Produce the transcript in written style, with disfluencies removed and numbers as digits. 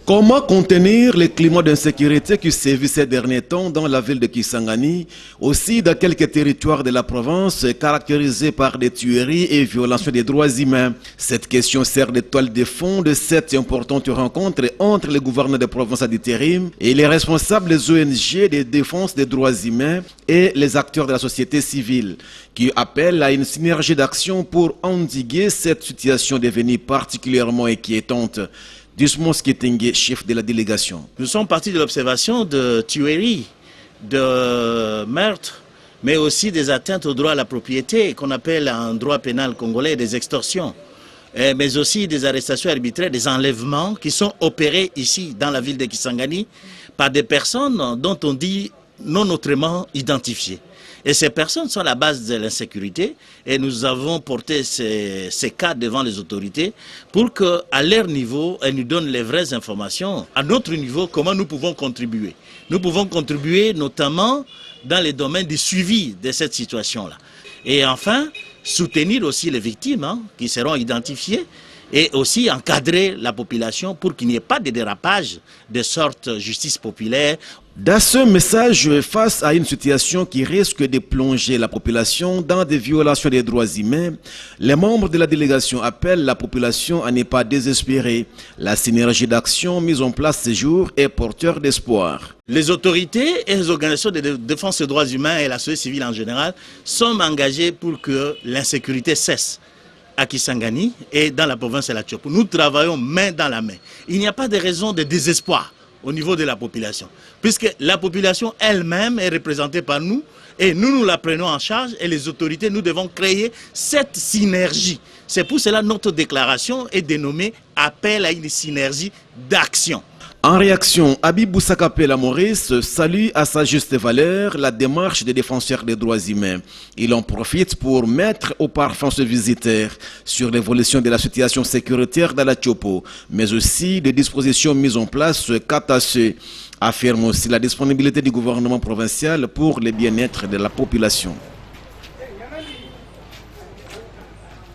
Comment contenir les climats d'insécurité qui sévissent ces derniers temps dans la ville de Kisangani, aussi dans quelques territoires de la province caractérisés par des tueries et violations des droits humains? Cette question sert de toile de fond de cette importante rencontre entre les gouverneurs de province d'intérim et les responsables des ONG de défense des droits humains et les acteurs de la société civile, qui appellent à une synergie d'action pour endiguer cette situation devenue particulièrement inquiétante. Dusmos Ketengue, chef de la délégation. Nous sommes partis de l'observation de tueries, de meurtres, mais aussi des atteintes au droit à la propriété, qu'on appelle en droit pénal congolais des extorsions, mais aussi des arrestations arbitraires, des enlèvements qui sont opérés ici dans la ville de Kisangani par des personnes dont on dit non autrement identifiées. Et ces personnes sont la base de l'insécurité et nous avons porté ces cas devant les autorités pour qu'à leur niveau, elles nous donnent les vraies informations. À notre niveau, comment nous pouvons contribuer? Nous pouvons contribuer notamment dans les domaines du suivi de cette situation-là. Et enfin, soutenir aussi les victimes qui seront identifiées et aussi encadrer la population pour qu'il n'y ait pas de dérapage de sorte justice populaire. Dans ce message, face à une situation qui risque de plonger la population dans des violations des droits humains, les membres de la délégation appellent la population à ne pas désespérer. La synergie d'action mise en place ce jour est porteur d'espoir. Les autorités et les organisations de défense des droits humains et la société civile en général sont engagées pour que l'insécurité cesse à Kisangani et dans la province de la Tchopo. Nous travaillons main dans la main. Il n'y a pas de raison de désespoir au niveau de la population, puisque la population elle-même est représentée par nous et nous la prenons en charge et les autorités, nous devons créer cette synergie. C'est pour cela que notre déclaration est dénommée « Appel à une synergie d'action ». En réaction, Habib Sakapela Maurice salue à sa juste valeur la démarche des défenseurs des droits humains. Il en profite pour mettre au parfum ce visiteur sur l'évolution de la situation sécuritaire dans la Tchopo, mais aussi des dispositions mises en place quant à ceux. Affirme aussi la disponibilité du gouvernement provincial pour le bien-être de la population.